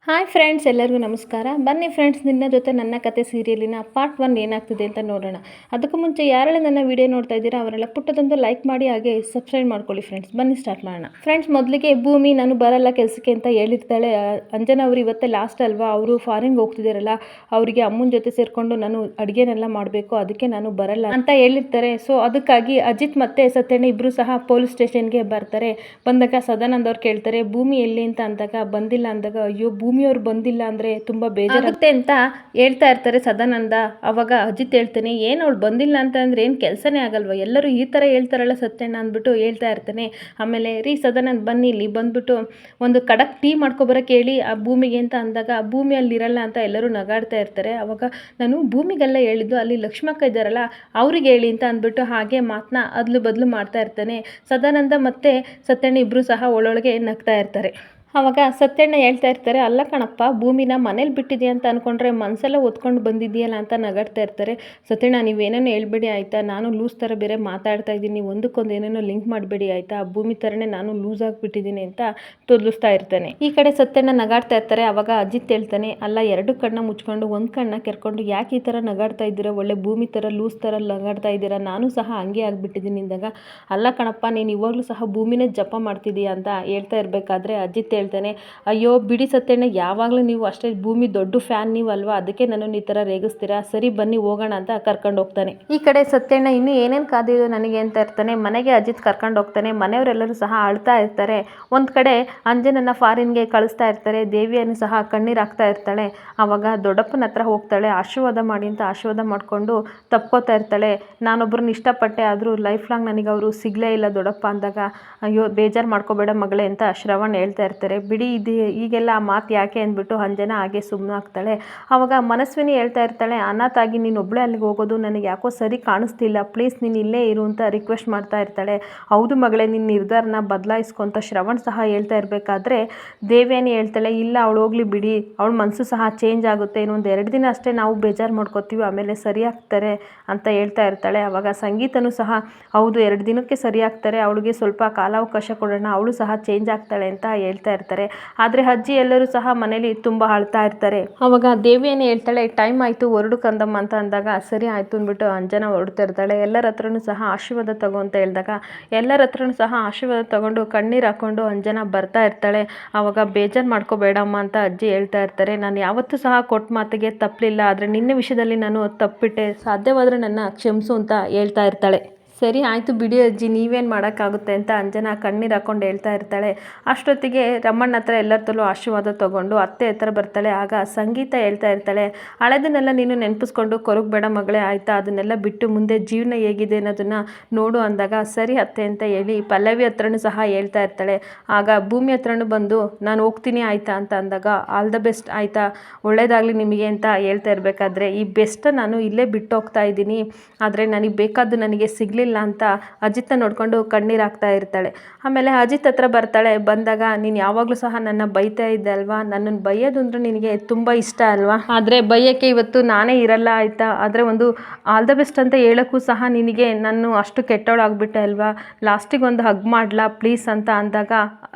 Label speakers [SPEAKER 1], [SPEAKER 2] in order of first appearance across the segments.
[SPEAKER 1] Hi friends, ಎಲ್ಲರಿಗೂ ನಮಸ್ಕಾರ. ಬನ್ನಿ ಫ್ರೆಂಡ್ಸ್, ನಿನ್ನ ಜೊತೆ ನನ್ನ ಕತೆ ಸೀರಿಯಲಿನ ಪಾರ್ಟ್ 1 ಏನಾಗ್ತಿದೆ ಅಂತ ನೋಡೋಣ. ಅದಕ್ಕೂ ಮುಂಚೆ ಯಾರೆಲ್ಲ ನನ್ನ ವಿಡಿಯೋ ನೋಡ್ತಾ ಇದ್ದೀರಾ ಅವರೆಲ್ಲ ಪುಟ್ಟದೊಂದು ಲೈಕ್ ಮಾಡಿ, ಹಾಗೆ ಸಬ್ಸ್ಕ್ರೈಬ್ ಮಾಡ್ಕೊಳ್ಳಿ ಫ್ರೆಂಡ್ಸ್. ಬನ್ನಿ ಸ್ಟಾರ್ಟ್ ಮಾಡೋಣ. ಫ್ರೆಂಡ್ಸ್, ಮೊದಲಿಗೆ ಭೂಮಿ ನಾನು ಬರಲ್ಲ ಕೆಲಸಕ್ಕೆ ಅಂತ ಹೇಳಿರ್ತಾಳೆ. ಅಂಜನಾ ಅವರು ಇವತ್ತೇ ಲಾಸ್ಟ್ ಅಲ್ವಾ, ಅವರು ಫಾರಿನ್ಗೆ ಹೋಗ್ತಿದ್ದಾರಲ್ಲ, ಅವರಿಗೆ ಅಮ್ಮನ ಜೊತೆ ಸೇರಿಕೊಂಡು ನಾನು ಅಡುಗೆನೆಲ್ಲ ಮಾಡಬೇಕು, ಅದಕ್ಕೆ ನಾನು ಬರಲ್ಲ ಅಂತ ಹೇಳಿರ್ತಾರೆ. ಸೊ ಅದಕ್ಕಾಗಿ ಅಜಿತ್ ಮತ್ತು ಸತ್ಯಣ್ಣ ಇಬ್ಬರು ಸಹ ಪೊಲೀಸ್ ಸ್ಟೇಷನ್ಗೆ ಬರ್ತಾರೆ. ಬಂದಾಗ ಸದಾನಂದ್ ಅವ್ರು ಕೇಳ್ತಾರೆ ಭೂಮಿ ಎಲ್ಲಿ ಅಂತ ಅಂದಾಗ, ಬಂದಿಲ್ಲ ಅಂದಾಗ, ಅಯ್ಯೋ ಭೂಮಿಯವ್ರು ಬಂದಿಲ್ಲ ಅಂದರೆ ತುಂಬ ಬೇಜಾರಾಗುತ್ತೆ ಅಂತ ಹೇಳ್ತಾ ಇರ್ತಾರೆ ಸದಾನಂದ. ಅವಾಗ ಅಜಿತ್ ಹೇಳ್ತಾನೆ, ಏನು ಅವಳು ಬಂದಿಲ್ಲ ಅಂತ ಅಂದರೆ ಏನು ಕೆಲಸನೇ ಆಗಲ್ವ, ಎಲ್ಲರೂ ಈ ಥರ ಹೇಳ್ತಾರಲ್ಲ ಸತ್ಯಣ್ಣ ಅಂದ್ಬಿಟ್ಟು ಹೇಳ್ತಾ ಇರ್ತಾನೆ. ಆಮೇಲೆ ರೀ ಸದಾನಂದ್ ಬನ್ನಿ, ಇಲ್ಲಿ ಬಂದ್ಬಿಟ್ಟು ಒಂದು ಕಡಕ್ ಟೀ ಮಾಡ್ಕೊಬರಕ್ಕೆ ಹೇಳಿ ಆ ಭೂಮಿಗೆ ಅಂತ ಅಂದಾಗ, ಭೂಮಿ ಅಲ್ಲಿರಲ್ಲ ಅಂತ ಎಲ್ಲರೂ ನಗಾಡ್ತಾ ಇರ್ತಾರೆ. ಅವಾಗ ನಾನು ಭೂಮಿಗೆಲ್ಲ ಹೇಳಿದ್ದು ಅಲ್ಲಿ ಲಕ್ಷ್ಮಕ್ಕ ಇದ್ದಾರಲ್ಲ ಅವ್ರಿಗೆ ಹೇಳಿ ಅಂತ ಅಂದ್ಬಿಟ್ಟು ಹಾಗೆ ಮಾತನ್ನ ಅದ್ಲು ಬದಲು ಮಾಡ್ತಾ ಇರ್ತಾನೆ. ಸದಾನಂದ ಮತ್ತು ಸತ್ಯಣ್ಣ ಇಬ್ಬರು ಸಹ ಒಳೊಳಗೆ ನಗ್ತಾ ಇರ್ತಾರೆ. ಆವಾಗ ಸತ್ಯಣ್ಣ ಹೇಳ್ತಾ ಇರ್ತಾರೆ, ಅಲ್ಲ ಕಣಪ್ಪ, ಭೂಮಿನ ಮನೇಲಿ ಬಿಟ್ಟಿದೆಯಾ ಅಂತ ಅಂದ್ಕೊಂಡ್ರೆ ಮನಸ್ಸೆಲ್ಲ ಒತ್ಕೊಂಡು ಬಂದಿದೆಯಲ್ಲ ಅಂತ ನಗಾಡ್ತಾ ಇರ್ತಾರೆ. ಸತ್ಯಣ್ಣ ನೀವೇನೇನೋ ಹೇಳ್ಬೇಡಿ ಆಯಿತಾ, ನಾನು ಲೂಸ್ ಥರ ಬೇರೆ ಮಾತಾಡ್ತಾ ಇದ್ದೀನಿ, ಒಂದಕ್ಕೊಂದು ಏನೇನೋ ಲಿಂಕ್ ಮಾಡಬೇಡಿ ಆಯಿತಾ, ಭೂಮಿ ಥರನೇ ನಾನು ಲೂಸ್ ಆಗಿಬಿಟ್ಟಿದ್ದೀನಿ ಅಂತ ತೊದಲಿಸ್ತಾ ಇರ್ತಾನೆ. ಈ ಕಡೆ ಸತ್ಯಣ್ಣ ನಗಾಡ್ತಾ ಇರ್ತಾರೆ. ಅವಾಗ ಅಜಿತ್ ಹೇಳ್ತಾನೆ, ಅಲ್ಲ ಎರಡು ಕಣ್ಣ ಮುಚ್ಕೊಂಡು ಒಂದು ಕಣ್ಣ ಕೆರ್ಕೊಂಡು ಯಾಕೆ ಈ ಥರ ನಗಾಡ್ತಾ ಇದ್ದೀರಾ, ಒಳ್ಳೆ ಭೂಮಿ ಥರ ಲೂಸ್ ಥರ ನಗಾಡ್ತಾ ಇದ್ದೀರಾ, ನಾನು ಸಹ ಹಂಗೆ ಆಗಿಬಿಟ್ಟಿದ್ದೀನಿ ಅಂದಾಗ, ಅಲ್ಲ ಕಣಪ್ಪ ನೀನು ಇವಾಗಲೂ ಸಹ ಭೂಮಿನೇ ಜಪ ಮಾಡ್ತಿದ್ದೀಯಾ ಅಂತ ಹೇಳ್ತಾ ಇರಬೇಕಾದ್ರೆ ಅಜಿತ್ ಹೇಳ್ತಾನೆ, ಅಯ್ಯೋ ಬಿಡಿ ಸತ್ಯಣ್ಣ, ಯಾವಾಗಲೂ ನೀವು ಅಷ್ಟೇ ಭೂಮಿ ದೊಡ್ಡ ಫ್ಯಾನ್ ನೀವು ಅಲ್ವಾ, ಅದಕ್ಕೆ ನನ್ನನ್ನು ಈ ಥರ ರೇಗಿಸ್ತೀರಾ, ಸರಿ ಬನ್ನಿ ಹೋಗೋಣ ಅಂತ ಕರ್ಕೊಂಡು ಹೋಗ್ತಾನೆ. ಈ ಕಡೆ ಸತ್ಯಣ್ಣ ಇನ್ನೂ ಏನೇನು ಕಾದಿದ್ದು ನನಗೆ ಅಂತ ಇರ್ತಾನೆ. ಮನೆಗೆ ಅಜಿತ್ ಕರ್ಕೊಂಡು ಹೋಗ್ತಾನೆ. ಮನೆಯವರೆಲ್ಲರೂ ಸಹ ಅಳ್ತಾ ಇರ್ತಾರೆ. ಒಂದು ಕಡೆ ಅಂಜನನ್ನ ಫಾರಿನ್ಗೆ ಕಳಿಸ್ತಾ ಇರ್ತಾರೆ. ದೇವಿಯನ್ನು ಸಹ ಕಣ್ಣೀರು ಹಾಕ್ತಾ ಇರ್ತಾಳೆ. ಆವಾಗ ದೊಡ್ಡಪ್ಪನ ಹತ್ರ ಹೋಗ್ತಾಳೆ, ಆಶೀರ್ವಾದ ಮಾಡಿ ಅಂತ ಆಶೀರ್ವಾದ ಮಾಡಿಕೊಂಡು ತಪ್ಕೋತಾ ಇರ್ತಾಳೆ. ನಾನೊಬ್ಬರನ್ನ ಇಷ್ಟಪಟ್ಟೆ, ಆದರೂ ಲೈಫ್ ಲಾಂಗ್ ನನಗೆ ಅವರು ಸಿಗಲೇ ಇಲ್ಲ ದೊಡ್ಡಪ್ಪ ಅಂದಾಗ, ಅಯ್ಯೋ ಬೇಜಾರು ಮಾಡ್ಕೋಬೇಡ ಮಗಳೇ ಅಂತ ಶ್ರವಣ್ ಹೇಳ್ತಾ ಇರ್ತಾರೆ. ಬಿಡಿ ಇದು ಈಗೆಲ್ಲ ಆ ಮಾತು ಯಾಕೆ ಅಂದ್ಬಿಟ್ಟು ಅಂಜನಾ ಹಾಗೆ ಸುಮ್ಮನೆ ಆಗ್ತಾಳೆ. ಆವಾಗ ಮನಸ್ವಿನಿ ಹೇಳ್ತಾ ಇರ್ತಾಳೆ, ಅನಾಥಾಗಿ ನೀನು ಒಬ್ಬಳೇ ಅಲ್ಲಿಗೆ ಹೋಗೋದು ನನಗೆ ಯಾಕೋ ಸರಿ ಕಾಣಿಸ್ತಿಲ್ಲ, ಪ್ಲೀಸ್ ನೀನು ಇಲ್ಲೇ ಇರು ಅಂತ ರಿಕ್ವೆಸ್ಟ್ ಮಾಡ್ತಾ ಇರ್ತಾಳೆ. ಹೌದು ಮಗಳೇ, ನಿನ್ನ ನಿರ್ಧಾರನ ಬದಲಾಯಿಸ್ಕೊಂತ ಶ್ರವಣ್ ಸಹ ಹೇಳ್ತಾ ಇರಬೇಕಾದ್ರೆ ದೇವ್ಯಾನಿ ಹೇಳ್ತಾಳೆ, ಇಲ್ಲ ಅವಳು ಹೋಗ್ಲಿ ಬಿಡಿ, ಅವಳ ಮನಸ್ಸು ಸಹ ಚೇಂಜ್ ಆಗುತ್ತೆ, ಇನ್ನೊಂದು 2 ದಿನ ಅಷ್ಟೇ ನಾವು ಬೇಜಾರು ಮಾಡ್ಕೋತೀವಿ, ಆಮೇಲೆ ಸರಿ ಆಗ್ತಾರೆ ಅಂತ ಹೇಳ್ತಾ ಇರ್ತಾಳೆ. ಆವಾಗ ಸಂಗೀತನೂ ಸಹ ಹೌದು 2 ದಿನಕ್ಕೆ ಸರಿ ಆಗ್ತಾರೆ, ಅವಳಿಗೆ ಸ್ವಲ್ಪ ಕಾಲಾವಕಾಶ ಕೊಡೋಣ, ಅವಳು ಸಹ ಚೇಂಜ್ ಆಗ್ತಾಳೆ ಅಂತ ಹೇಳ್ತಾ ಇರ್ತಾರೆ. ಆದರೆ ಅಜ್ಜಿ ಎಲ್ಲರೂ ಸಹ ಮನೇಲಿ ತುಂಬ ಅಳ್ತಾ ಇರ್ತಾರೆ. ಅವಾಗ ದೇವಿಯೇನೇ ಹೇಳ್ತಾಳೆ, ಟೈಮ್ ಆಯಿತು ಹೊರಡು ಕಂದಮ್ಮ ಅಂತ ಅಂದಾಗ, ಸರಿ ಆಯಿತು ಅಂದ್ಬಿಟ್ಟು ಅಂಜನಾ ಹೊರಡ್ತಾ ಇರ್ತಾಳೆ. ಎಲ್ಲರ ಹತ್ರನೂ ಸಹ ಆಶೀರ್ವಾದ ತಗೋ ಅಂತ ಹೇಳಿದಾಗ ಎಲ್ಲರ ಹತ್ರನೂ ಸಹ ಆಶೀರ್ವಾದ ತಗೊಂಡು ಕಣ್ಣೀರು ಹಾಕ್ಕೊಂಡು ಅಂಜನಾ ಬರ್ತಾ ಇರ್ತಾಳೆ. ಆವಾಗ ಬೇಜಾರು ಮಾಡ್ಕೋಬೇಡಮ್ಮ ಅಂತ ಅಜ್ಜಿ ಹೇಳ್ತಾ ಇರ್ತಾರೆ, ನಾನು ಯಾವತ್ತೂ ಸಹ ಕೊಟ್ಟ ಮಾತಿಗೆ ತಪ್ಪಲಿಲ್ಲ, ಆದರೆ ನಿನ್ನ ವಿಷಯದಲ್ಲಿ ನಾನು ತಪ್ಪಿಟ್ಟೆ, ಸಾಧ್ಯವಾದರೆ ನನ್ನ ಕ್ಷಮಿಸು ಅಂತ ಹೇಳ್ತಾ ಇರ್ತಾಳೆ. ಸರಿ ಆಯಿತು ಬಿಡಿ ಅಜ್ಜಿ, ನೀವೇನು ಮಾಡೋಕ್ಕಾಗುತ್ತೆ ಅಂತ ಅಂಜನಾ ಕಣ್ಣೀರು ಹಾಕ್ಕೊಂಡು ಹೇಳ್ತಾ ಇರ್ತಾಳೆ. ಅಷ್ಟೊತ್ತಿಗೆ ರಮಣ್ಣ ಹತ್ರ ಎಲ್ಲರಲ್ಲೂ ಆಶೀರ್ವಾದ ತೊಗೊಂಡು ಅತ್ತೆ ಹತ್ರ ಬರ್ತಾಳೆ. ಆಗ ಸಂಗೀತ ಹೇಳ್ತಾ ಇರ್ತಾಳೆ, ಹಳೆದನ್ನೆಲ್ಲ ನೀನು ನೆನಪಿಸ್ಕೊಂಡು ಕೊರಗಬೇಡ ಮಗಳೇ ಆಯಿತಾ, ಅದನ್ನೆಲ್ಲ ಬಿಟ್ಟು ಮುಂದೆ ಜೀವನ ಹೇಗಿದೆ ಅನ್ನೋದನ್ನು ನೋಡು ಅಂದಾಗ, ಸರಿ ಅತ್ತೆ ಅಂತ ಹೇಳಿ ಪಲ್ಲವಿ ಹತ್ರನೂ ಸಹ ಹೇಳ್ತಾ ಇರ್ತಾಳೆ. ಆಗ ಭೂಮಿ ಹತ್ರನೂ ಬಂದು ನಾನು ಹೋಗ್ತೀನಿ ಆಯಿತಾ ಅಂತ ಅಂದಾಗ, ಆಲ್ ದ ಬೆಸ್ಟ್ ಆಯಿತಾ, ಒಳ್ಳೇದಾಗಲಿ ನಿಮಗೆ ಅಂತ ಹೇಳ್ತಾ ಇರಬೇಕಾದ್ರೆ, ಈ ಬೆಸ್ಟ್ ನಾನು ಇಲ್ಲೇ ಬಿಟ್ಟು ಹೋಗ್ತಾ ಇದ್ದೀನಿ, ಆದರೆ ನನಗೆ ಬೇಕಾದ್ದು ನನಗೆ ಸಿಗಲಿಲ್ಲ ಅಂತ ಅಜಿತ್ನ ನೋಡ್ಕೊಂಡು ಕಣ್ಣೀರು ಹಾಕ್ತಾ ಇರ್ತಾಳೆ. ಆಮೇಲೆ ಅಜಿತ್ ಹತ್ರ ಬರ್ತಾಳೆ. ಬಂದಾಗ, ನೀನು ಯಾವಾಗಲೂ ಸಹ ನನ್ನ ಬೈತಾ ಇದ್ದೆ ಅಲ್ವಾ, ನನ್ನನ್ನು ಬೈಯೋದು ಅಂದರೆ ನಿನಗೆ ತುಂಬ ಇಷ್ಟ ಅಲ್ವಾ, ಆದರೆ ಬೈಯೋಕ್ಕೆ ಇವತ್ತು ನಾನೇ ಇರಲ್ಲ ಆಯಿತಾ, ಆದರೆ ಒಂದು ಆಲ್ ದ ಬೆಸ್ಟ್ ಅಂತ ಹೇಳೋಕ್ಕೂ ಸಹ ನಿನಗೆ ನಾನು ಅಷ್ಟು ಕೆಟ್ಟವಳಾಗ್ಬಿಟ್ಟೆ ಅಲ್ವಾ, ಲಾಸ್ಟಿಗೆ ಒಂದು ಹಗ್ ಮಾಡಲಾ ಪ್ಲೀಸ್ ಅಂತ ಅಂದಾಗ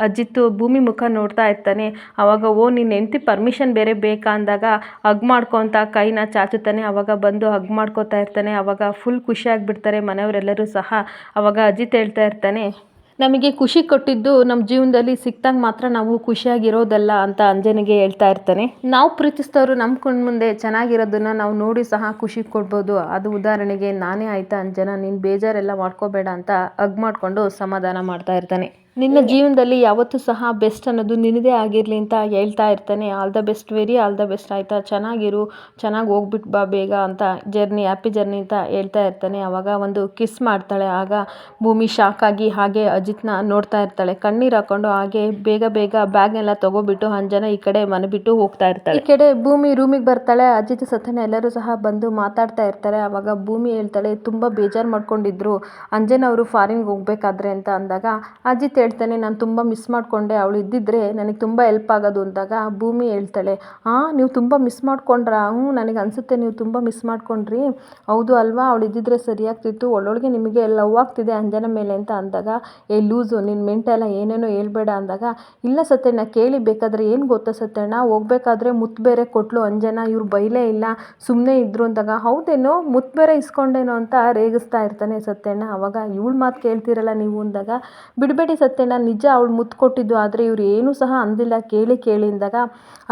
[SPEAKER 1] ಅಜಿತ್ತು ಭೂಮಿ ಮುಖ ನೋಡ್ತಾ ಇರ್ತಾನೆ. ಆವಾಗ ಓ ನಿನ್ನ ಹೆಂಡತಿ ಪರ್ಮಿಷನ್ ಬೇರೆ ಬೇಕಾ ಅಂದಾಗ ಹಗ್ ಮಾಡ್ಕೊ ಅಂತ ಕೈನ ಚಾಚುತ್ತಾನೆ. ಆವಾಗ ಬಂದು ಹಗ್ ಮಾಡ್ಕೋತಾ ಇರ್ತಾನೆ. ಆವಾಗ ಫುಲ್ ಖುಷಿ ಆಗಿಬಿಡ್ತಾರೆ ಮನೆಯವರೆಲ್ಲರೂ ಸಹ. ಆವಾಗ ಅಜಿತ್ ಹೇಳ್ತಾ ಇರ್ತಾನೆ, ನಮಗೆ ಖುಷಿ ಕೊಟ್ಟಿದ್ದು ನಮ್ಮ ಜೀವನದಲ್ಲಿ ಸಿಕ್ತಾಗ ಮಾತ್ರ ನಾವು ಖುಷಿಯಾಗಿರೋದಲ್ಲ ಅಂತ ಅಂಜನಿಗೆ ಹೇಳ್ತಾ ಇರ್ತಾನೆ. ನಾವು ಪ್ರೀತಿಸಿದವರು ನಮ್ಮ ಕಣ್ಣು ಮುಂದೆ ಚೆನ್ನಾಗಿರೋದನ್ನು ನಾವು ನೋಡಿ ಸಹ ಖುಷಿ ಕೊಡ್ಬೋದು, ಅದು ಉದಾಹರಣೆಗೆ ನಾನೇ ಆಯಿತಾ ಅಂಜನಾ, ನೀನು ಬೇಜಾರೆಲ್ಲ ಮಾಡ್ಕೋಬೇಡ ಅಂತ ಹಗ್ ಮಾಡಿಕೊಂಡು ಸಮಾಧಾನ ಮಾಡ್ತಾ ಇರ್ತಾನೆ. ನಿನ್ನ ಜೀವನದಲ್ಲಿ ಯಾವತ್ತೂ ಸಹ ಬೆಸ್ಟ್ ಅನ್ನೋದು ನಿನ್ನದೇ ಆಗಿರಲಿ ಅಂತ ಹೇಳ್ತಾ ಇರ್ತಾನೆ. All the best, very all the best ಆಯಿತಾ, ಚೆನ್ನಾಗಿರು, ಚೆನ್ನಾಗಿ ಹೋಗ್ಬಿಟ್ಟು ಬಾ ಬೇಗ ಅಂತ, ಜರ್ನಿ ಹ್ಯಾಪಿ ಜರ್ನಿ ಅಂತ ಹೇಳ್ತಾ ಇರ್ತಾನೆ. ಆವಾಗ ಒಂದು ಕಿಸ್ ಮಾಡ್ತಾಳೆ. ಆಗ ಭೂಮಿ ಶಾಕ್ ಆಗಿ ಹಾಗೆ ಅಜಿತ್ನ ನೋಡ್ತಾ ಇರ್ತಾಳೆ, ಕಣ್ಣೀರು ಹಾಕ್ಕೊಂಡು. ಹಾಗೆ ಬೇಗ ಬೇಗ ಬ್ಯಾಗ್ನೆಲ್ಲ ತೊಗೊಬಿಟ್ಟು ಅಂಜನಾ ಈ ಕಡೆ ಮನೆ ಬಿಟ್ಟು ಹೋಗ್ತಾ ಇರ್ತಾಳೆ. ಈ ಕಡೆ ಭೂಮಿ ರೂಮಿಗೆ ಬರ್ತಾಳೆ. ಅಜಿತ್ ಸತ್ಯನ ಎಲ್ಲರೂ ಸಹ ಬಂದು ಮಾತಾಡ್ತಾ ಇರ್ತಾರೆ. ಆವಾಗ ಭೂಮಿ ಹೇಳ್ತಾಳೆ, ತುಂಬ ಬೇಜಾರು ಮಾಡ್ಕೊಂಡಿದ್ರು ಅಂಜನಾ ಅವರು ಫಾರಿನ್ಗೆ ಹೋಗ್ಬೇಕಾದ್ರೆ ಅಂತ ಅಂದಾಗ ಅಜಿತ್ ಹೇಳ್ತಾನೆ, ನಾನು ತುಂಬ ಮಿಸ್ ಮಾಡಿಕೊಂಡೆ, ಅವಳು ಇದ್ದಿದ್ದರೆ ನನಗೆ ತುಂಬ ಹೆಲ್ಪ್ ಆಗೋದು ಅಂದಾಗ ಭೂಮಿ ಹೇಳ್ತಾಳೆ, ನೀವು ತುಂಬ ಮಿಸ್ ಮಾಡ್ಕೊಂಡ್ರಾ? ನನಗೆ ಅನಿಸುತ್ತೆ ನೀವು ತುಂಬ ಮಿಸ್ ಮಾಡ್ಕೊಂಡ್ರಿ. ಹೌದು ಅಲ್ವಾ, ಅವಳು ಇದ್ದಿದ್ರೆ ಸರಿಯಾಗ್ತಿತ್ತು, ಒಳ್ಳೊಳಗೆ ನಿಮಗೆ ಲವ್ ಆಗ್ತಿದೆ ಅಂಜನ ಮೇಲೆ ಅಂತ ಅಂದಾಗ, ಲೂಸು ನಿನ್ನ ಮೆಂಟೆಲ್ಲ ಏನೇನೋ ಹೇಳ್ಬೇಡ ಅಂದಾಗ, ಇಲ್ಲ ಸತ್ಯಣ್ಣ ಕೇಳಿ ಬೇಕಾದರೆ, ಏನು ಗೊತ್ತಾ ಸತ್ಯಣ್ಣ, ಹೋಗ್ಬೇಕಾದ್ರೆ ಮುತ್ತು ಬೇರೆ ಕೊಟ್ಲು ಅಂಜನ, ಇವ್ರು ಬೈಲೇ ಇಲ್ಲ ಸುಮ್ಮನೆ ಇದ್ರು ಅಂದಾಗ, ಹೌದೇನೋ ಮುತ್ತು ಬೇರೆ ಇಸ್ಕೊಂಡೇನೋ ಅಂತ ರೇಗಿಸ್ತಾ ಇರ್ತಾನೆ ಸತ್ಯಣ್ಣ. ಅವಾಗ ಇವಳು ಮಾತು ಕೇಳ್ತಿರಲ್ಲ ನೀವು ಅಂದಾಗ, ಬಿಡಬೇಡಿ ಸತ್ಯಣ್ಣ, ನಿಜ ಅವಳು ಮುತ್ತು ಕೊಟ್ಟಿದ್ದು, ಆದರೆ ಇವ್ರು ಏನೂ ಸಹ ಅಂದಿಲ್ಲ, ಕೇಳಿ ಅಂದಾಗ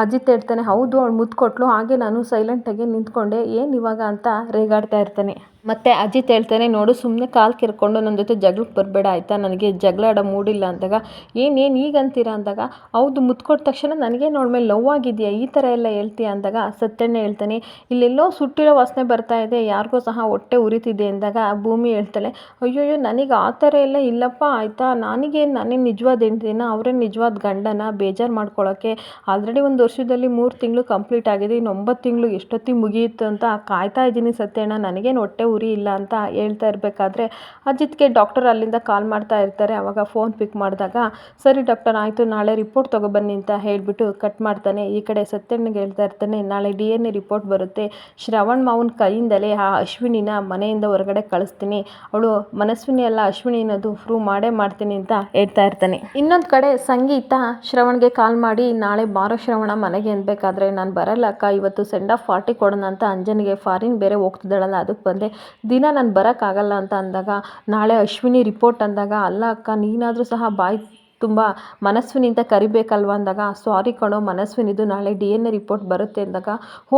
[SPEAKER 1] ಅಜಿತ್ ಹೇಳ್ತಾನೆ, ಹೌದು ಅವಳು ಮುತ್ತು ಕೊಟ್ಲು, ಹಾಗೆ ನಾನು ಸೈಲೆಂಟಾಗಿ ನಿಂತ್ಕೊಂಡೆ, ಏನು ಇವಾಗ ಅಂತ ರೇಗಾಡ್ತಾ ಇರ್ತಾನೆ. ಮತ್ತು ಅಜಿತ್ ಹೇಳ್ತಾನೆ, ನೋಡು ಸುಮ್ಮನೆ ಕಾಲು ಕೆರ್ಕೊಂಡು ನನ್ನ ಜೊತೆ ಜಗಳಕ್ಕೆ ಬರಬೇಡ ಆಯಿತಾ, ನನಗೆ ಜಗಳ ಆಡೋ ಮೂಡಿಲ್ಲ ಅಂದಾಗ, ಏನು ಈಗಂತೀರಾ ಅಂದಾಗ, ಹೌದು ಮುತ್ತು ಕೊಟ್ಟ ತಕ್ಷಣ ನನಗೆ ನೋಡ ಮೇಲೆ ಲವ್ ಆಗಿದೆಯಾ, ಈ ಥರ ಎಲ್ಲ ಹೇಳ್ತೀಯ ಅಂದಾಗ ಸತ್ಯಣ್ಣ ಹೇಳ್ತಾನೆ, ಇಲ್ಲೆಲ್ಲೋ ಸುಟ್ಟಿರೋ ವಾಸನೆ ಬರ್ತಾ ಇದೆ, ಯಾರಿಗೋ ಸಹ ಹೊಟ್ಟೆ ಉರಿತಿದೆ ಅಂದಾಗ ಭೂಮಿ ಹೇಳ್ತಾಳೆ, ಅಯ್ಯೋಯ್ಯೋ ನನಗೆ ಆ ಥರ ಎಲ್ಲ ಇಲ್ಲಪ್ಪ ಆಯಿತಾ, ನಾನೇನು ನಿಜವಾದ ಹೆಂಡ್ತಿನ, ಅವರೇ ನಿಜವಾದ ಗಂಡನ, ಬೇಜಾರು ಮಾಡ್ಕೊಳ್ಳೋಕ್ಕೆ ಆಲ್ರೆಡಿ 1 ವರ್ಷದಲ್ಲಿ 3 ತಿಂಗಳು ಕಂಪ್ಲೀಟ್ ಆಗಿದೆ, ಇನ್ನು 9 ತಿಂಗಳು ಎಷ್ಟೊತ್ತಿಗೆ ಮುಗಿಯುತ್ತೆ ಅಂತ ಕಾಯ್ತಾ ಇದ್ದೀನಿ ಸತ್ಯಣ್ಣ, ನನಗೇನು ಹೊಟ್ಟೆ ಉರಿ ಇಲ್ಲ ಅಂತ ಹೇಳ್ತಾ ಇರಬೇಕಾದ್ರೆ ಅಜಿತ್ಗೆ ಡಾಕ್ಟರ್ ಅಲ್ಲಿಂದ ಕಾಲ್ ಮಾಡ್ತಾ ಇರ್ತಾರೆ. ಅವಾಗ ಫೋನ್ ಪಿಕ್ ಮಾಡಿದಾಗ, ಸರಿ ಡಾಕ್ಟರ್ ಆಯಿತು, ನಾಳೆ ರಿಪೋರ್ಟ್ ತೊಗೊಬನ್ನಿ ಅಂತ ಹೇಳಿಬಿಟ್ಟು ಕಟ್ ಮಾಡ್ತಾನೆ. ಈ ಕಡೆ ಸತ್ಯಣ್ಣಗೆ ಹೇಳ್ತಾ ಇರ್ತಾನೆ, ನಾಳೆ DNA ರಿಪೋರ್ಟ್ ಬರುತ್ತೆ, ಶ್ರವಣ್ ಮಾವನ ಕೈಯಿಂದಲೇ ಆ ಅಶ್ವಿನಿನ ಮನೆಯಿಂದ ಹೊರಗಡೆ ಕಳಿಸ್ತೀನಿ, ಅವಳು ಮನಸ್ವಿನಿ ಅಲ್ಲ ಅಶ್ವಿನಿ ಅನ್ನೋದು ಪ್ರೂವ್ ಮಾಡೇ ಮಾಡ್ತೀನಿ ಅಂತ ಹೇಳ್ತಾ ಇರ್ತಾನೆ. ಇನ್ನೊಂದು ಕಡೆ ಸಂಗೀತ ಶ್ರವಣ್ಗೆ ಕಾಲ್ ಮಾಡಿ, ನಾಳೆ ಬಾರೋ ಶ್ರವಣ ಮನೆಗೆ ಅನ್ಬೇಕಾದ್ರೆ, ನಾನು ಬರಲ್ಲ ಅಕ್ಕ, ಇವತ್ತು ಸೆಂಡ್ ಆಫ್ ಪಾರ್ಟಿ ಕೊಡೋಣ ಅಂತ ಅಂಜನಿಗೆ ಫಾರಿನ್ ಬೇರೆ ಹೋಗ್ತಿದ್ದಾಳಲ್ಲ ಅದಕ್ಕೆ ಬಂದೆ, ದಿನ ನಾನು ಬರೋಕ್ಕಾಗಲ್ಲ ಅಂತ ಅಂದಾಗ, ನಾಳೆ ಅಶ್ವಿನಿ ರಿಪೋರ್ಟ್ ಅಂದಾಗ, ಅಲ್ಲ ಅಕ್ಕ ನೀನಾದರೂ ಸಹ ಬಾಯಿ ತುಂಬ ಮನಸ್ವಿನಿ ಅಂತ ಕರಿಬೇಕಲ್ವ ಅಂದಾಗ, ಸಾರಿ ಕಣೋ ಮನಸ್ವಿನಿದು ನಾಳೆ DNA ರಿಪೋರ್ಟ್ ಬರುತ್ತೆ ಅಂದಾಗ,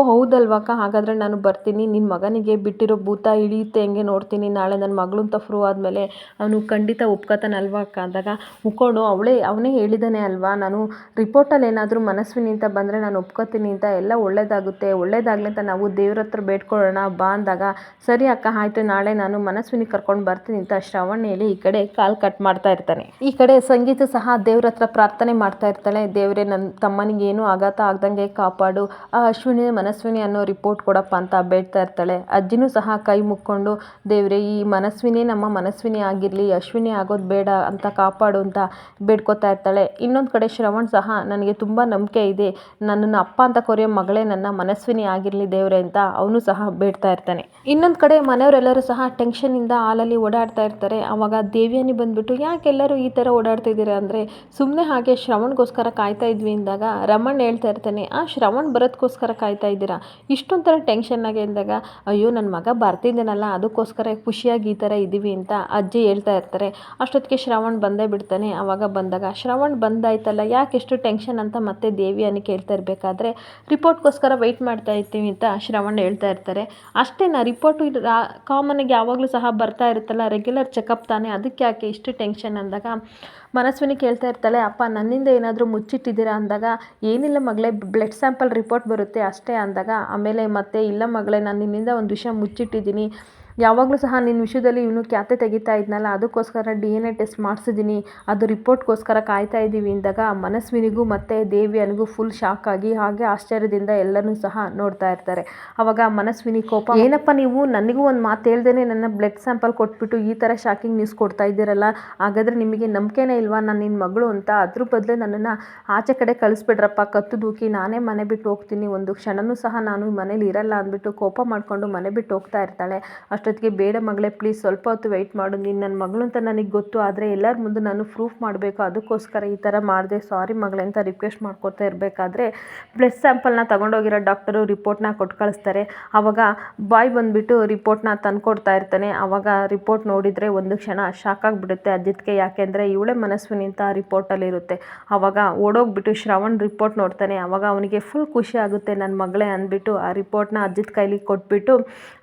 [SPEAKER 1] ಹೌದಲ್ವಕ್ಕ, ಹಾಗಾದರೆ ನಾನು ಬರ್ತೀನಿ, ನಿನ್ನ ಮಗನಿಗೆ ಬಿಟ್ಟಿರೋ ಭೂತ ಇಳಿಯುತ್ತೆ ಹೆಂಗೆ ನೋಡ್ತೀನಿ, ನಾಳೆ ನನ್ನ ಮಗಳು ಅಂತ ಪ್ರೂವ್ ಆದಮೇಲೆ ಅವನು ಖಂಡಿತ ಒಪ್ಕೋತಾನಲ್ವ ಅಕ್ಕ ಅಂದಾಗ, ಮುಕ್ಕೊಂಡು ಅವನೇ ಹೇಳಿದಾನೆ ಅಲ್ವಾ, ನಾನು ರಿಪೋರ್ಟಲ್ಲಿ ಏನಾದರೂ ಮನಸ್ವಿನಿ ಅಂತ ಬಂದರೆ ನಾನು ಒಪ್ಕೋತೀನಿ ಅಂತ, ಎಲ್ಲ ಒಳ್ಳೇದಾಗಲಿ ಅಂತ ನಾವು ದೇವ್ರ ಹತ್ರ ಬೇಡ್ಕೊಳ್ಳೋಣ ಬಾ ಅಂದಾಗ, ಸರಿ ಅಕ್ಕ ಆಯಿತು, ನಾಳೆ ನಾನು ಮನಸ್ವಿನಿ ಕರ್ಕೊಂಡು ಬರ್ತೀನಿ ಅಂತ ಶ್ರವಣ್ ಹೇಳಿ ಈ ಕಡೆ ಕಾಲ್ ಕಟ್ ಮಾಡ್ತಾ ಇರ್ತಾನೆ. ಈ ಕಡೆ ಸಂಗೀತ ಸಹ ದೇವ್ರ ಹತ್ರ ಪ್ರಾರ್ಥನೆ ಮಾಡ್ತಾ ಇರ್ತಾಳೆ, ದೇವರೇ ನನ್ನ ತಮ್ಮನಿಗೆ ಏನೂ ಆಘಾತ ಆಗ್ದಂಗೆ ಕಾಪಾಡು, ಆ ಅಶ್ವಿನಿ ಮನಸ್ವಿನಿ ಅನ್ನೋ ರಿಪೋರ್ಟ್ ಕೊಡಪ್ಪ ಅಂತ ಬೇಡ್ತಾ ಇರ್ತಾಳೆ. ಅಜ್ಜಿನೂ ಸಹ ಕೈ ಮುಕ್ಕೊಂಡು, ದೇವರೇ ಈ ಮನಸ್ವಿನಿ ನಮ್ಮ ಮನಸ್ವಿನಿ ಆಗಿರಲಿ, ಅಶ್ವಿನಿ ಆಗೋದು ಬೇಡ ಅಂತ ಕಾಪಾಡು ಅಂತ ಬೇಡ್ಕೊತಾ ಇರ್ತಾಳೆ. ಇನ್ನೊಂದು ಕಡೆ ಶ್ರವಣ್ ಸಹ, ನನಗೆ ತುಂಬ ನಂಬಿಕೆ ಇದೆ, ನನ್ನನ್ನು ಅಪ್ಪ ಅಂತ ಕರೆಯೋ ಮಗಳೇ ನನ್ನ ಮನಸ್ವಿನಿ ಆಗಿರಲಿ ದೇವರೇ ಅಂತ ಅವನು ಸಹ ಬೇಡ್ತಾ ಇರ್ತಾನೆ. ಇನ್ನೊಂದು ಕಡೆ ಮನೆಯವರೆಲ್ಲರೂ ಸಹ ಟೆನ್ಷನಿಂದ ಹಾಲಲ್ಲಿ ಓಡಾಡ್ತಾ ಇರ್ತಾರೆ. ಆವಾಗ ದೇವ್ಯಾನಿ ಬಂದುಬಿಟ್ಟು, ಯಾಕೆಲ್ಲರೂ ಈ ಥರ ಓಡಾಡ್ತಿದ್ದೀರಾ ಅಂದರೆ, ಸುಮ್ಮನೆ ಹಾಗೆ ಶ್ರವಣ್ಗೋಸ್ಕರ ಕಾಯ್ತಾ ಇದ್ವಿ ಅಂದಾಗ ರಮಣ್ ಹೇಳ್ತಾ ಇರ್ತಾನೆ, ಶ್ರವಣ್ ಬರೋದಕ್ಕೋಸ್ಕರ ಕಾಯ್ತಾ ಇದ್ದೀರಾ, ಇಷ್ಟೊಂಥರ ಟೆನ್ಷನ್ನಾಗೆ ಅಂದಾಗ, ಅಯ್ಯೋ ನನ್ನ ಮಗ ಬರ್ತಿದ್ದಾನಲ್ಲ ಅದಕ್ಕೋಸ್ಕರ ಖುಷಿಯಾಗಿ ಈ ಥರ ಇದ್ದೀವಿ ಅಂತ ಅಜ್ಜಿ ಹೇಳ್ತಾ ಇರ್ತಾರೆ. ಅಷ್ಟೊತ್ತಿಗೆ ಶ್ರವಣ್ ಬಂದೇ ಬಿಡ್ತಾನೆ. ಆವಾಗ ಬಂದಾಗ, ಶ್ರವಣ್ ಬಂದಾಯ್ತಲ್ಲ, ಯಾಕೆ ಎಷ್ಟು ಟೆನ್ಷನ್ ಅಂತ ಮತ್ತೆ ದೇವ್ಯಾನಿ ಕೇಳ್ತಾ ಇರಬೇಕಾದ್ರೆ, ರಿಪೋರ್ಟ್ಗೋಸ್ಕರ ವೆಯ್ಟ್ ಮಾಡ್ತಾ ಇರ್ತೀವಿ ಅಂತ ಶ್ರವಣ್ ಹೇಳ್ತಾ ಇರ್ತಾರೆ. ಅಷ್ಟೇನಾ, ರಿಪೋರ್ಟು ಕಾಮನಾಗಿ ಯಾವಾಗಲೂ ಸಹ ಬರ್ತಾ ಇರುತ್ತಲ್ಲ, ರೆಗ್ಯುಲರ್ ಚೆಕಪ್ ತಾನೇ, ಅದಕ್ಕೆ ಯಾಕೆ ಇಷ್ಟು ಟೆನ್ಷನ್ ಅಂದಾಗ ಮನಸ್ವಿನಿ ಕೇಳ್ತಾ ಇರ್ತಾಳೆ, ಅಪ್ಪ ನನ್ನಿಂದ ಏನಾದರೂ ಮುಚ್ಚಿಟ್ಟಿದ್ದೀರಾ ಅಂದಾಗ, ಏನಿಲ್ಲ ಮಗಳೇ, ಬ್ಲಡ್ ಸ್ಯಾಂಪಲ್ ರಿಪೋರ್ಟ್ ಬರುತ್ತೆ ಅಷ್ಟೇ ಅಂದಾಗ, ಆಮೇಲೆ ಮತ್ತೆ ಇಲ್ಲ ಮಗಳೇ, ನಾನು ನಿನ್ನಿಂದ ಒಂದು ವಿಷಯ ಮುಚ್ಚಿಟ್ಟಿದ್ದೀನಿ, ಯಾವಾಗಲೂ ಸಹ ನಿನ್ನ ವಿಷಯದಲ್ಲಿ ಇವನು ಕ್ಯಾತೆ ತೆಗಿತಾ ಇದ್ನಲ್ಲ ಅದಕ್ಕೋಸ್ಕರ DNA ಟೆಸ್ಟ್ ಮಾಡಿಸಿದ್ದೀನಿ, ಅದು ರಿಪೋರ್ಟ್ಗೋಸ್ಕರ ಕಾಯ್ತಾ ಇದ್ದೀವಿ ಅಂದಾಗ ಮನಸ್ವಿನಿಗೂ ಮತ್ತು ದೇವ್ಯಾನಿಗೂ ಫುಲ್ ಶಾಕ್ ಆಗಿ ಹಾಗೆ ಆಶ್ಚರ್ಯದಿಂದ ಎಲ್ಲನೂ ಸಹ ನೋಡ್ತಾ ಇರ್ತಾರೆ. ಆವಾಗ ಮನಸ್ವಿನಿ ಕೋಪ, ಏನಪ್ಪ ನೀವು ನನಗೂ ಒಂದು ಮಾತು ಹೇಳ್ದೇನೆ ನನ್ನ ಬ್ಲಡ್ ಸ್ಯಾಂಪಲ್ ಕೊಟ್ಬಿಟ್ಟು ಈ ಥರ ಶಾಕಿಂಗ್ ನ್ಯೂಸ್ ಕೊಡ್ತಾ ಇದ್ದೀರಲ್ಲ, ಹಾಗಾದರೆ ನಿಮಗೆ ನಂಬಿಕೆನೇ ಇಲ್ವಾ ನಾನು ನಿನ್ನ ಮಗಳು ಅಂತ, ಅದ್ರ ಬದಲು ನನ್ನನ್ನು ಆಚೆ ಕಡೆ ಕಳಿಸ್ಬಿಡ್ರಪ್ಪ, ಕತ್ತು ದೂಕಿ ನಾನೇ ಮನೆ ಬಿಟ್ಟು ಹೋಗ್ತೀನಿ, ಒಂದು ಕ್ಷಣನೂ ಸಹ ನಾನು ಮನೇಲಿ ಇರಲ್ಲ ಅಂದ್ಬಿಟ್ಟು ಕೋಪ ಮಾಡಿಕೊಂಡು ಮನೆ ಬಿಟ್ಟು ಹೋಗ್ತಾ ಇರ್ತಾಳೆ. ಅಷ್ಟೊತ್ತಿಗೆ, ಬೇಡ ಮಗಳೇ ಪ್ಲೀಸ್ ಸ್ವಲ್ಪ ಹೊತ್ತು ವೆಯ್ಟ್ ಮಾಡು, ನೀನು ನನ್ನ ಮಗಳು ಅಂತ ನನಗೆ ಗೊತ್ತು, ಆದರೆ ಎಲ್ಲರ ಮುಂದೆ ನಾನು ಪ್ರೂಫ್ ಮಾಡಬೇಕು, ಅದಕ್ಕೋಸ್ಕರ ಈ ಥರ ಮಾಡಿದೆ, ಸಾರಿ ಮಗಳೇ ಅಂತ ರಿಕ್ವೆಸ್ಟ್ ಮಾಡ್ಕೊತಾ ಇರಬೇಕಾದ್ರೆ ಬ್ಲಡ್ ಸ್ಯಾಂಪಲ್ನ ತೊಗೊಂಡೋಗಿರೋ ಡಾಕ್ಟರು ರಿಪೋರ್ಟ್ನ ಕೊಟ್ಟು ಕಳಿಸ್ತಾರೆ. ಆವಾಗ ಬಾಯ್ ಬಂದುಬಿಟ್ಟು ರಿಪೋರ್ಟ್ನ ತಂದುಕೊಡ್ತಾ ಇರ್ತಾನೆ. ಆವಾಗ ರಿಪೋರ್ಟ್ ನೋಡಿದರೆ ಒಂದು ಕ್ಷಣ ಶಾಕ್ ಆಗಿಬಿಡುತ್ತೆ ಅಜಿತ್ಗೆ, ಯಾಕೆಂದರೆ ಇವಳೇ ಮನಸ್ವಿನಿ ಅಂತ ರಿಪೋರ್ಟಲ್ಲಿ ಇರುತ್ತೆ. ಆವಾಗ ಓಡೋಗ್ಬಿಟ್ಟು ಶ್ರವಣ್ ರಿಪೋರ್ಟ್ ನೋಡ್ತಾನೆ. ಆವಾಗ ಅವನಿಗೆ ಫುಲ್ ಖುಷಿ ಆಗುತ್ತೆ, ನನ್ನ ಮಗಳೇ ಅಂದ್ಬಿಟ್ಟು ಆ ರಿಪೋರ್ಟ್ನ ಅಜಿತ್ ಕೈಲಿ ಕೊಟ್ಬಿಟ್ಟು,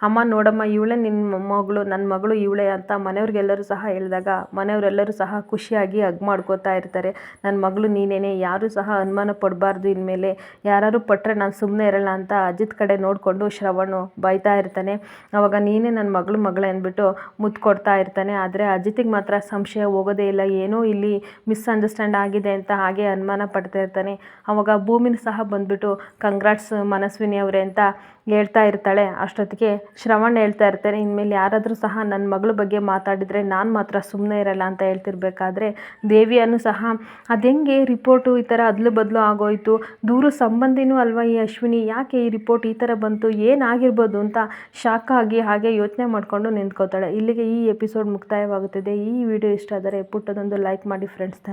[SPEAKER 1] ಅಮ್ಮ ನೋಡಮ್ಮ ಇವಳೇ ನಿನ್ನ ಮಗಳು, ನನ್ನ ಮಗಳು ಇವಳೇ ಅಂತ ಮನೆಯವ್ರಿಗೆಲ್ಲರೂ ಸಹ ಹೇಳಿದಾಗ ಮನೆಯವರೆಲ್ಲರೂ ಸಹ ಖುಷಿಯಾಗಿ ಹಗ್ ಮಾಡ್ಕೋತಾ ಇರ್ತಾರೆ. ನನ್ನ ಮಗಳು ನೀನೇನೆ, ಯಾರೂ ಸಹ ಅನುಮಾನ ಪಡಬಾರ್ದು, ಇನ್ಮೇಲೆ ಯಾರು ಪಟ್ಟರೆ ನಾನು ಸುಮ್ಮನೆ ಇರಲ್ಲ ಅಂತ ಅಜಿತ್ ಕಡೆ ನೋಡಿಕೊಂಡು ಶ್ರವಣು ಬೈತಾ ಇರ್ತಾನೆ. ಆವಾಗ ನೀನೇ ನನ್ನ ಮಗಳೇ ಅಂದ್ಬಿಟ್ಟು ಮುತ್ತು ಕೊಡ್ತಾ ಇರ್ತಾನೆ. ಆದರೆ ಅಜಿತಿಗೆ ಮಾತ್ರ ಸಂಶಯ ಹೋಗೋದೇ ಇಲ್ಲ, ಏನೋ ಇಲ್ಲಿ ಮಿಸ್ಅಂಡರ್ಸ್ಟ್ಯಾಂಡ್ ಆಗಿದೆ ಅಂತ ಹಾಗೆ ಅನುಮಾನ ಪಡ್ತಾ ಇರ್ತಾನೆ. ಆವಾಗ ಭೂಮಿನ ಸಹ ಬಂದುಬಿಟ್ಟು, ಕಂಗ್ರಾಟ್ಸ್ ಮನಸ್ವಿನಿ ಅವರೇ ಅಂತ ಹೇಳ್ತಾ ಇರ್ತಾಳೆ. ಅಷ್ಟೊತ್ತಿಗೆ ಶ್ರವಣ್ ಹೇಳ್ತಾ ಇರ್ತಾರೆ, ಇನ್ಮೇಲೆ ಯಾರಾದರೂ ಸಹ ನನ್ನ ಮಗಳ ಬಗ್ಗೆ ಮಾತಾಡಿದರೆ ನಾನು ಮಾತ್ರ ಸುಮ್ಮನೆ ಇರಲ್ಲ ಅಂತ ಹೇಳ್ತಿರ್ಬೇಕಾದ್ರೆ ದೇವಿಯನ್ನು ಸಹ ಅದೆಂಗೆ ರಿಪೋರ್ಟು ಈ ಥರ ಅದ್ಲು ಬದಲು ಆಗೋಯ್ತು, ದೂರು ಸಂಬಂಧಿನೂ ಅಲ್ವಾ ಈ ಅಶ್ವಿನಿ, ಯಾಕೆ ಈ ರಿಪೋರ್ಟ್ ಈ ಥರ ಬಂತು, ಏನಾಗಿರ್ಬೋದು ಅಂತ ಶಾಕ್ ಆಗಿ ಹಾಗೆ ಯೋಚನೆ ಮಾಡಿಕೊಂಡು ನಿಂತ್ಕೋತಾಳೆ. ಇಲ್ಲಿಗೆ ಈ ಎಪಿಸೋಡ್ ಮುಕ್ತಾಯವಾಗುತ್ತದೆ. ಈ ವಿಡಿಯೋ ಇಷ್ಟ ಆದರೆ ಪುಟ್ಟದೊಂದು ಲೈಕ್ ಮಾಡಿ ಫ್ರೆಂಡ್ಸ್. ಥ್ಯಾಂಕ್